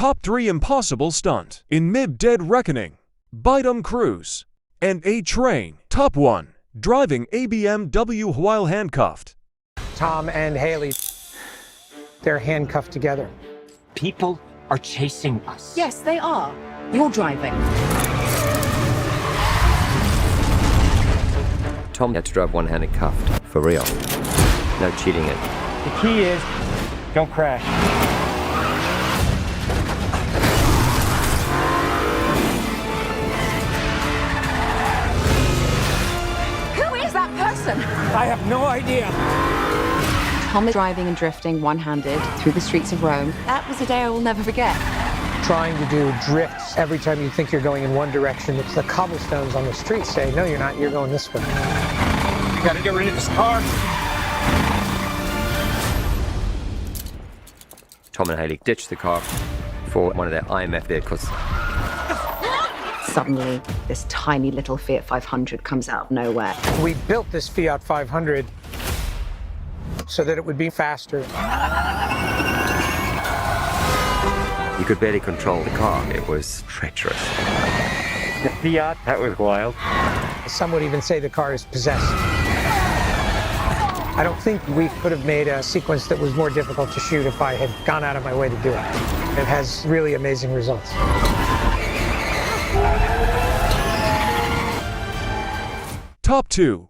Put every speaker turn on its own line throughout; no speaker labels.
Top 3 impossible stunt in mid-dead reckoning. Bite 'em cruise. And a train. Top 1. Driving a BMW while handcuffed.
Tom and Haley, they're handcuffed together.
People are chasing us.
Yes, they are. You're driving.
Tom had to drive one-handed cuffed, for real. No cheating it.
The key is, don't crash.
Who is that person?
I have no idea.
Tom is driving and drifting one-handed through the streets of Rome. That was a day I will never forget.
Trying to do drifts every time you think you're going in one direction. It's the cobblestones on the street say, no, you're not, you're going this way.
We gotta get rid of this car.
Tom and Haley ditched the car for one of their IMF vehicles.
Suddenly, this tiny little Fiat 500 comes out of nowhere.
We built this Fiat 500 so that it would be faster.
You could barely control the car. It was treacherous.
The Fiat, that was wild.
Some would even say the car is possessed. I don't think we could have made a sequence that was more difficult to shoot if I had gone out of my way to do it. It has really amazing results.
Top 2.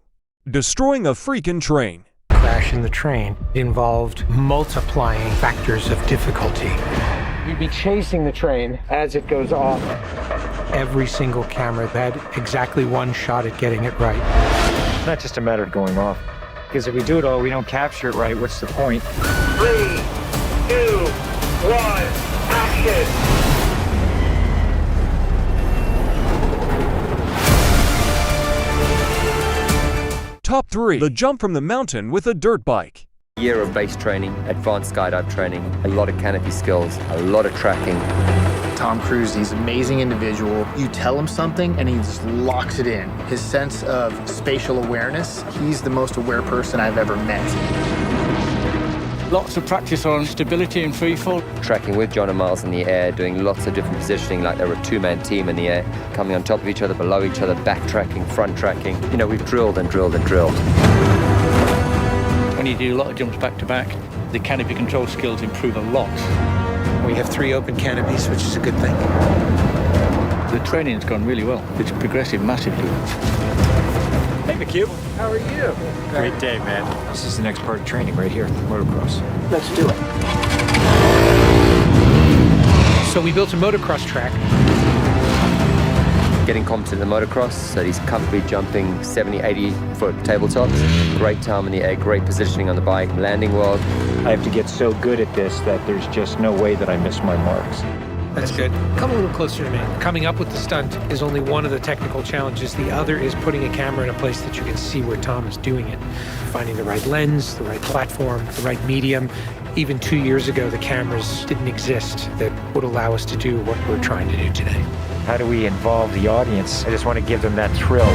Destroying a freaking train.
Crash in the train involved multiplying factors of difficulty. You'd be chasing the train as it goes off. Every single camera had exactly one shot at getting it right.
It's not just a matter of going off. Because if we do it all, we don't capture it right, what's the point?
3, 2, 1, action!
Top 3. The jump from the mountain with a dirt bike.
Year of base training, advanced skydive training, a lot of canopy skills, a lot of tracking.
Tom Cruise, he's an amazing individual. You tell him something and he just locks it in. His sense of spatial awareness, he's the most aware person I've ever met.
Lots of practice on stability and free fall.
Tracking with John and Miles in the air, doing lots of different positioning like they're a two-man team in the air, coming on top of each other, below each other, backtracking, front tracking. You know, we've drilled and drilled and drilled.
When you do a lot of jumps back to back, the canopy control skills improve a lot.
We have 3 open canopies, which is a good thing.
The training's gone really well. It's progressive massively.
Hey, McHugh. How are you? Great day, man. This is the next part of training right here, motocross.
Let's do it. So we built a motocross track.
Getting competent in the motocross, so he's comfortably jumping 70, 80-foot tabletops. Great time in the air, great positioning on the bike, landing well.
I have to get so good at this that there's just no way that I miss my marks.
That's good. Come a little closer to me. Coming up with the stunt is only one of the technical challenges. The other is putting a camera in a place that you can see where Tom is doing it. Finding the right lens, the right platform, the right medium. Even 2 years ago, the cameras didn't exist that would allow us to do what we're trying to do today.
How do we involve the audience? I just want to give them that thrill.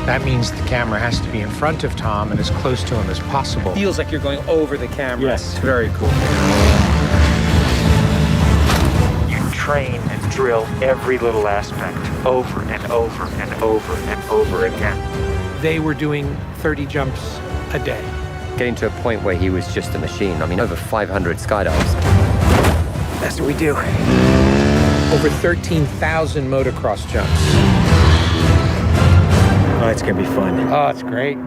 That means the camera has to be in front of Tom and as close to him as possible. Feels like you're going over the camera.
Yes, it's very cool. You train and drill every little aspect over and over and over and over again.
They were doing 30 jumps a day.
Getting to a point where he was just a machine. I mean, over 500 skydives.
That's what we do. Over 13,000 motocross jumps.
Oh, it's going to be fun.
Oh, it's great.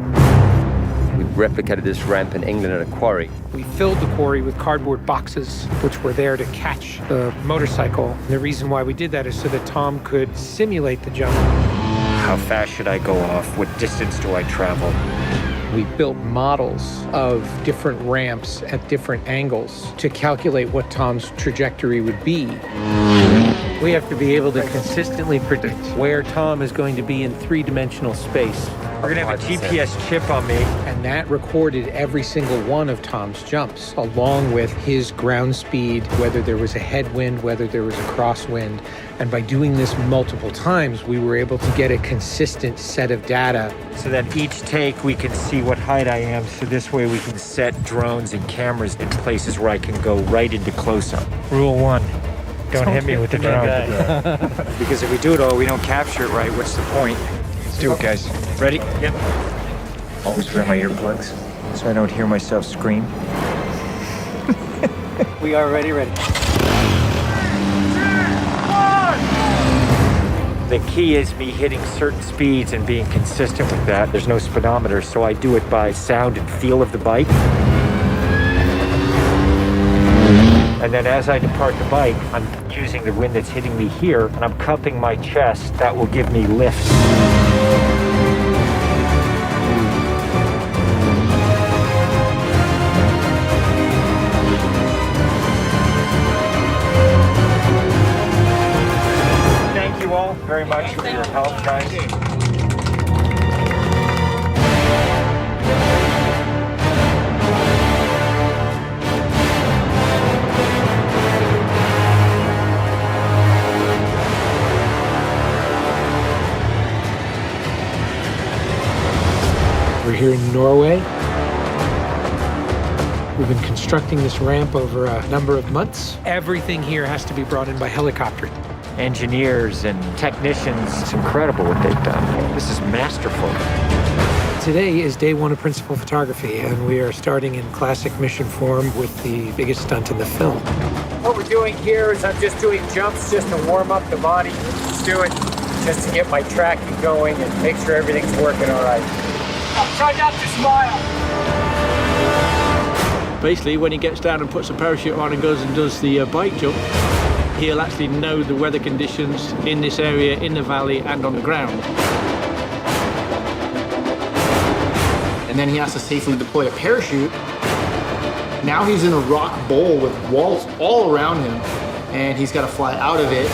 We replicated this ramp in England at a quarry.
We filled the quarry with cardboard boxes, which were there to catch the motorcycle. And the reason why we did that is so that Tom could simulate the jump.
How fast should I go off? What distance do I travel?
We built models of different ramps at different angles to calculate what Tom's trajectory would be. We have to be able to consistently predict where Tom is going to be in 3-dimensional space.
We're going to have a GPS chip on me.
And that recorded every single one of Tom's jumps, along with his ground speed, whether there was a headwind, whether there was a crosswind. And by doing this multiple times, we were able to get a consistent set of data.
So that each take, we can see what height I am. So this way we can set drones and cameras in places where I can go right into close-up. Rule 1, Don't hit me with the drone. Because if we do it all, we don't capture it right. What's the point? Let's do it, guys. Ready? Yep. Always wear my earplugs so I don't hear myself scream.
We are ready.
The key is me hitting certain speeds and being consistent with that. There's no speedometer, so I do it by sound and feel of the bike. And then as I depart the bike, I'm using the wind that's hitting me here, and I'm cupping my chest. That will give me lift. Thank you all very much for your help, guys.
We're here in Norway. We've been constructing this ramp over a number of months. Everything here has to be brought in by helicopter.
Engineers and technicians, it's incredible what they've done. This is masterful.
Today is day one of principal photography, and we are starting in classic mission form with the biggest stunt in the film.
What we're doing here is I'm just doing jumps just to warm up the body. Just do it just to get my tracking going and make sure everything's working all right. Try not to smile.
Basically, when he gets down and puts a parachute on and goes and does the bike jump, he'll actually know the weather conditions in this area, in the valley, and on the ground.
And then he has to safely deploy a parachute. Now he's in a rock bowl with walls all around him, and he's got to fly out of it.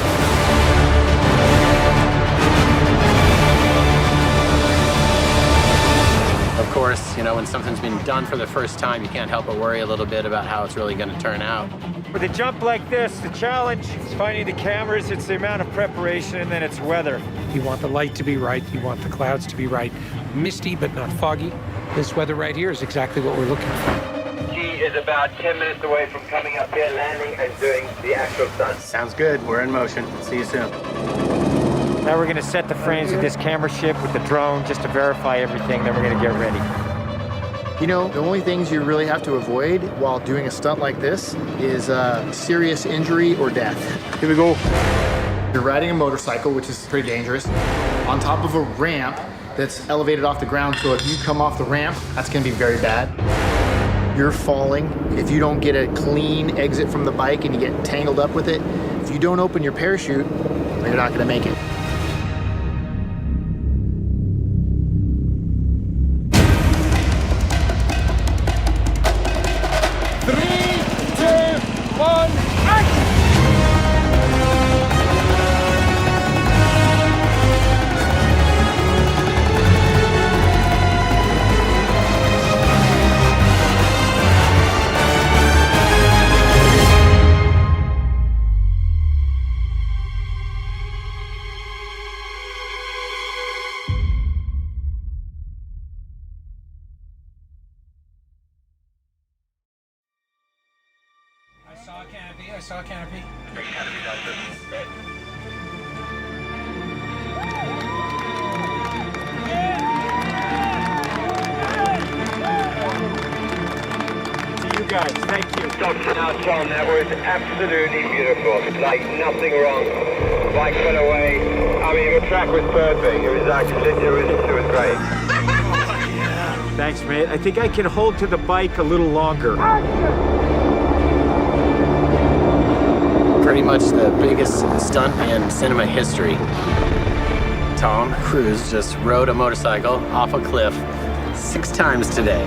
Of course, you know, when something's been done for the first time, you can't help but worry a little bit about how it's really going to turn out.
With a jump like this, the challenge is finding the cameras. It's the amount of preparation, and then it's weather.
You want the light to be right, you want the clouds to be right. Misty, but not foggy. This weather right here is exactly what we're looking for.
He is about 10 minutes away from coming up here, landing, and doing the actual stunt.
Sounds good. We're in motion. See you soon.
Now we're going to set the frames with this camera ship with the drone just to verify everything, then we're going to get ready.
You know, the only things you really have to avoid while doing a stunt like this is serious injury or death. Here we go. You're riding a motorcycle, which is pretty dangerous, on top of a ramp that's elevated off the ground, so if you come off the ramp, that's going to be very bad. You're falling. If you don't get a clean exit from the bike and you get tangled up with it, if you don't open your parachute, you're not going to make it.
I saw a canopy.
To you guys, thank you.
Now, Tom, that was absolutely beautiful. Like nothing wrong. The bike went away. I mean, the track was perfect. It was actually, it was great.
Thanks, mate. I think I can hold to the bike a little longer.
Pretty much the biggest stunt in cinema history. Tom Cruise just rode a motorcycle off a cliff 6 times today.